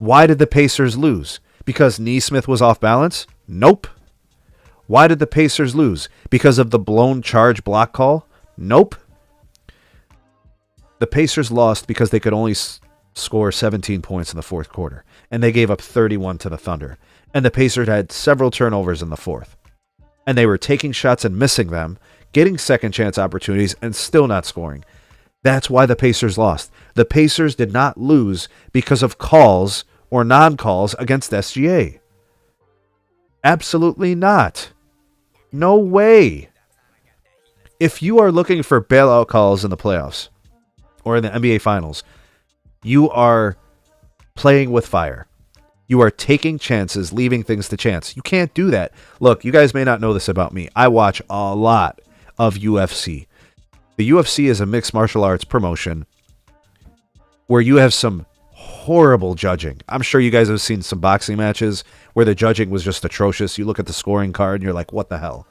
Why did the Pacers lose? Because Neesmith was off balance? Nope. Why did the Pacers lose? Because of the blown charge block call? Nope. The Pacers lost because they could only score 17 points in the fourth quarter, and they gave up 31 to the Thunder. And the Pacers had several turnovers in the fourth. And they were taking shots and missing them, getting second chance opportunities, and still not scoring. That's why the Pacers lost. The Pacers did not lose because of calls or non-calls against SGA. Absolutely not. No way. If you are looking for bailout calls in the playoffs or in the NBA Finals, you are playing with fire. You are taking chances, leaving things to chance. You can't do that. Look, you guys may not know this about me. I watch a lot of UFC. The UFC is a mixed martial arts promotion where you have some horrible judging. I'm sure you guys have seen some boxing matches where the judging was just atrocious. You look at the scoring card and you're like, what the hell?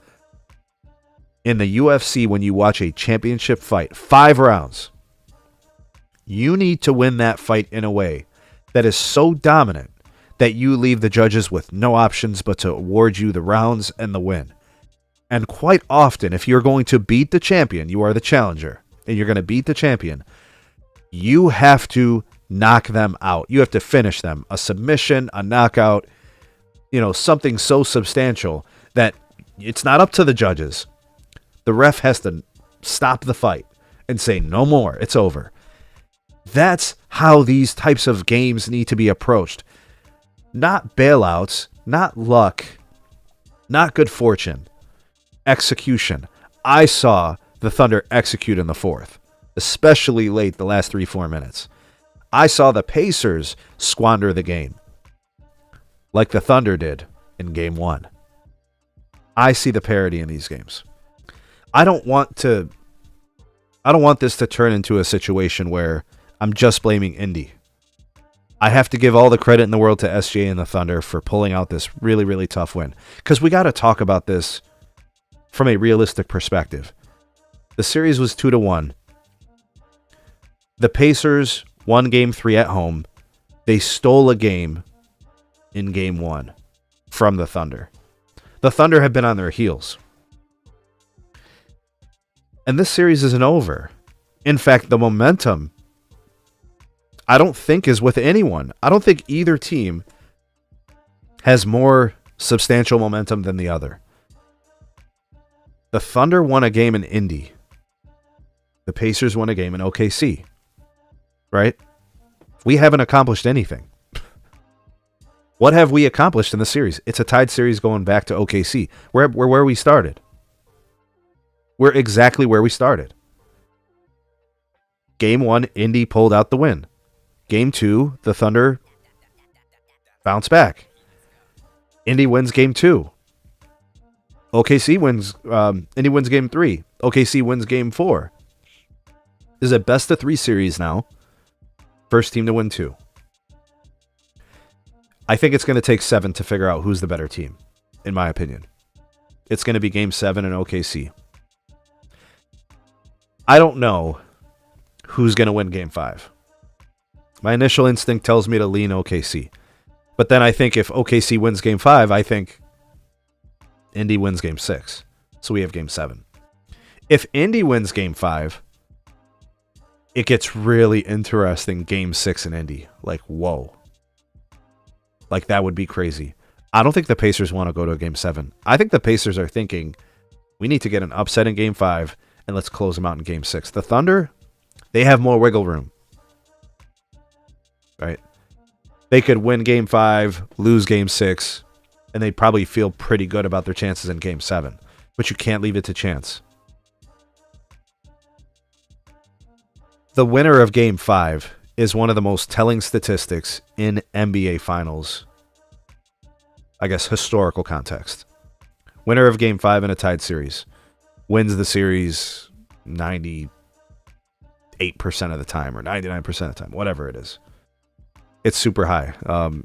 In the UFC, when you watch a championship fight, 5 rounds, you need to win that fight in a way that is so dominant that you leave the judges with no options but to award you the rounds and the win. And quite often, if you're going to beat the champion, you are the challenger, and you're going to beat the champion, you have to knock them out. You have to finish them. A submission, a knockout, something so substantial that it's not up to the judges. The ref has to stop the fight and say, no more, it's over. That's how these types of games need to be approached. Not bailouts, not luck, not good fortune. Execution. I saw the Thunder execute in the fourth, especially late, the last 3-4 minutes. I saw the Pacers squander the game like the Thunder did in game 1. I see the parity in these games. I don't want this to turn into a situation where I'm just blaming Indy. I have to give all the credit in the world to SGA and the Thunder for pulling out this really, really tough win. Because we got to talk about this from a realistic perspective. The series was 2-1. The Pacers won game 3 at home. They stole a game in game 1 from the Thunder. The Thunder have been on their heels. And this series isn't over. In fact, the momentum, I don't think, is with anyone. I don't think either team has more substantial momentum than the other. The Thunder won a game in Indy. The Pacers won a game in OKC. Right? We haven't accomplished anything. What have we accomplished in the series? It's a tied series going back to OKC. We're where we started. We're exactly where we started. Game 1, Indy pulled out the win. Game 2, the Thunder bounced back. Indy wins game 2. OKC wins. Indy wins game 3. OKC wins game 4. This is a best of 3 series now. First team to win 2. I think it's going to take 7 to figure out who's the better team, in my opinion. It's going to be game 7 in OKC. I don't know who's going to win game 5. My initial instinct tells me to lean OKC. But then I think if OKC wins game 5, I think Indy wins game 6. So we have game 7. If Indy wins game 5, it gets really interesting game 6 in Indy. Like, whoa. Like, that would be crazy. I don't think the Pacers want to go to a game 7. I think the Pacers are thinking, we need to get an upset in game 5, and let's close them out in game 6. The Thunder, they have more wiggle room. Right? They could win game 5, lose game 6, and they'd probably feel pretty good about their chances in game 7. But you can't leave it to chance. The winner of game 5 is one of the most telling statistics in NBA Finals, I guess, historical context. Winner of game 5 in a tied series wins the series 98% of the time or 99% of the time, whatever it is. It's super high.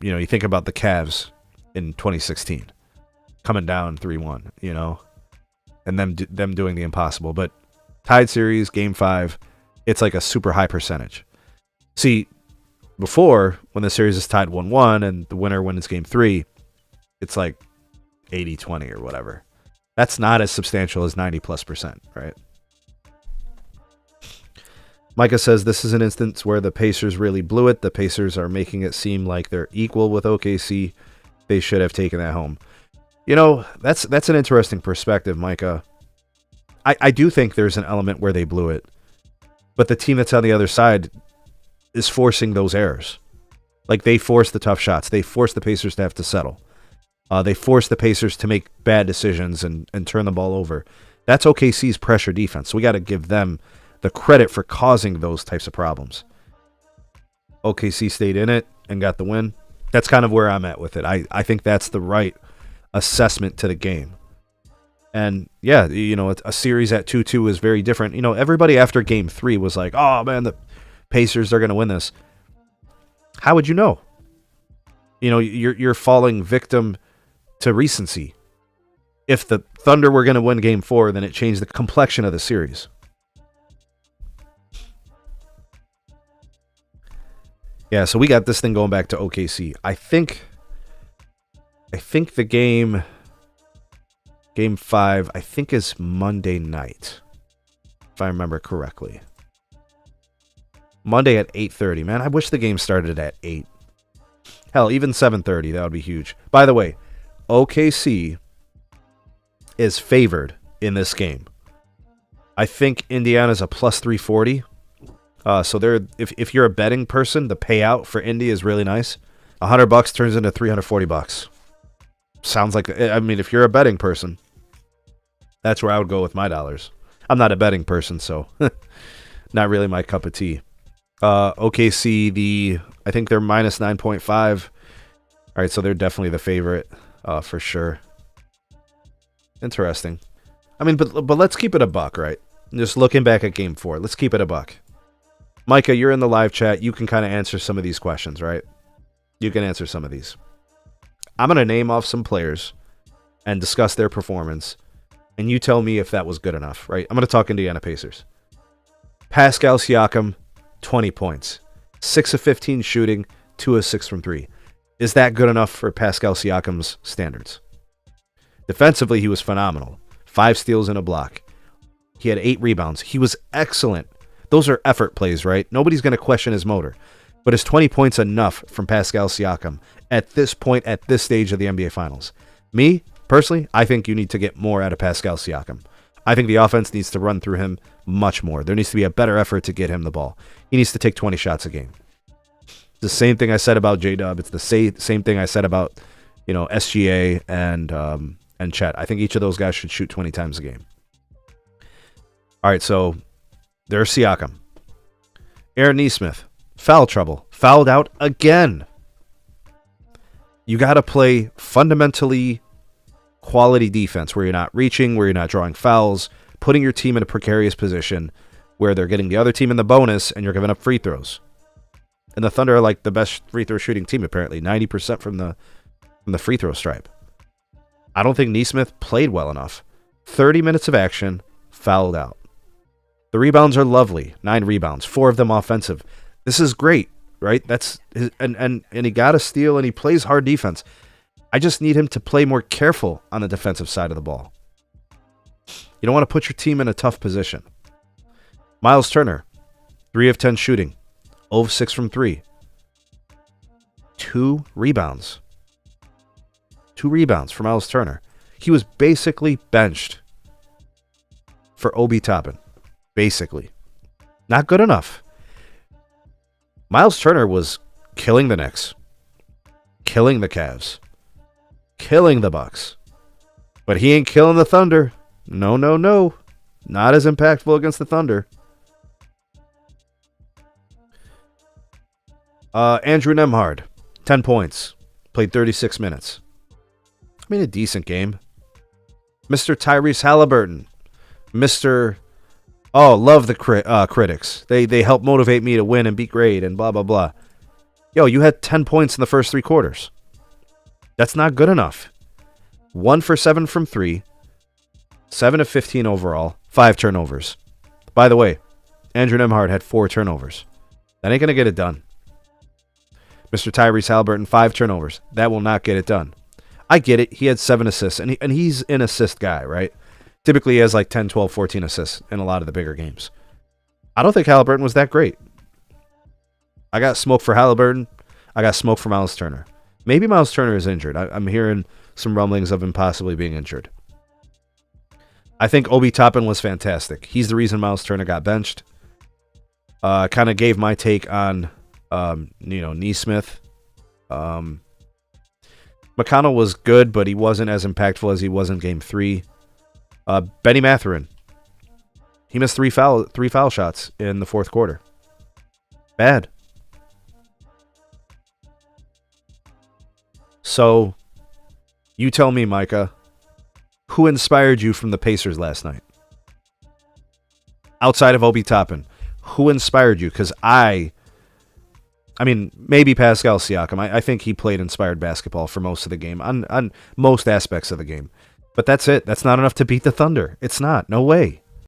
You think about the Cavs in 2016 coming down 3-1, and them doing the impossible. But tied series, game 5, it's like a super high percentage. See, Before, when the series is tied 1-1 and the winner wins game 3, it's like 80-20 or whatever. That's not as substantial as 90+%, right? Micah says this is an instance where the Pacers really blew it. The Pacers are making it seem like they're equal with OKC. They should have taken that home. You know, that's an interesting perspective, Micah. I do think there's an element where they blew it. But the team that's on the other side is forcing those errors. Like, they force the tough shots. They force the Pacers to have to settle. They force the Pacers to make bad decisions and turn the ball over. That's OKC's pressure defense. So we got to give them the credit for causing those types of problems. OKC stayed in it and got the win. That's kind of where I'm at with it. I think that's the right assessment to the game. And yeah, you know, a series at 2-2 is very different. You know, everybody after game 3 was like, oh man, the Pacers are going to win this. How would you know? You know, you're falling victim to recency. If the Thunder were going to win game 4, then it changed the complexion of the series. Yeah, so we got this thing going back to OKC. I think the game 5, I think, is Monday night, if I remember correctly. Monday at 8:30. Man, I wish the game started at 8. Hell, even 7:30, that would be huge. By the way, OKC is favored in this game. I think Indiana's a plus 340. So if you're a betting person, the payout for Indy is really nice. $100 turns into $340. Sounds like, I mean, if you're a betting person, that's where I would go with my dollars. I'm not a betting person, so not really my cup of tea. OKC, I think they're minus 9.5. All right, so they're definitely the favorite for sure. Interesting. I mean, but let's keep it a buck, right? Just looking back at game 4, let's keep it a buck. Micah, you're in the live chat. You can kind of answer some of these questions, right? You can answer some of these. I'm going to name off some players and discuss their performance, and you tell me if that was good enough, right? I'm going to talk Indiana Pacers. Pascal Siakam, 20 points. 6 of 15 shooting, 2 of 6 from 3. Is that good enough for Pascal Siakam's standards? Defensively, he was phenomenal. 5 steals and a block. He had 8 rebounds. He was excellent. Those are effort plays, right? Nobody's going to question his motor. But is 20 points enough from Pascal Siakam at this point, at this stage of the NBA Finals? Me, personally, I think you need to get more out of Pascal Siakam. I think the offense needs to run through him much more. There needs to be a better effort to get him the ball. He needs to take 20 shots a game. The same thing I said about J-Dub. It's the same thing I said about, you know, SGA and Chet. I think each of those guys should shoot 20 times a game. All right, so there's Siakam. Aaron Nesmith, foul trouble. Fouled out again. You got to play fundamentally quality defense where you're not reaching, where you're not drawing fouls, putting your team in a precarious position where they're getting the other team in the bonus and you're giving up free throws. And the Thunder are like the best free throw shooting team, apparently. 90% from the free throw stripe. I don't think Nesmith played well enough. 30 minutes of action, fouled out. The rebounds are lovely. 9 rebounds, 4 of them offensive. This is great, right? That's his, and he got a steal and he plays hard defense. I just need him to play more careful on the defensive side of the ball. You don't want to put your team in a tough position. Miles Turner, 3 of 10 shooting, 0 of 6 from 3. 2 rebounds. 2 rebounds for Miles Turner. He was basically benched for Obi Toppin. Basically. Not good enough. Miles Turner was killing the Knicks. Killing the Cavs. Killing the Bucks. But he ain't killing the Thunder. No. Not as impactful against the Thunder. Andrew Nembhard, 10 points. Played 36 minutes. I mean, a decent game. Mr. Tyrese Halliburton. Mr. Oh, love the critics. They help motivate me to win and beat grade and blah, blah, blah. Yo, you had 10 points in the first 3 quarters. That's not good enough. 1 for 7 from 3. 7 of 15 overall. 5 turnovers. By the way, Andrew Nembhard had 4 turnovers. That ain't going to get it done. Mr. Tyrese Halliburton, 5 turnovers. That will not get it done. I get it. He had 7 assists, and he's an assist guy, right? Typically, he has like 10, 12, 14 assists in a lot of the bigger games. I don't think Halliburton was that great. I got smoke for Halliburton. I got smoke for Miles Turner. Maybe Miles Turner is injured. I'm hearing some rumblings of him possibly being injured. I think Obi Toppin was fantastic. He's the reason Miles Turner got benched. Kind of gave my take on, Neesmith. McConnell was good, but he wasn't as impactful as he was in Game 3. Benny Mathurin. He missed three foul shots in the fourth quarter. Bad. So, you tell me, Micah, who inspired you from the Pacers last night? Outside of Obi Toppin, who inspired you? Because maybe Pascal Siakam. I think he played inspired basketball for most of the game, on most aspects of the game. But that's it. That's not enough to beat the Thunder. It's not. No way.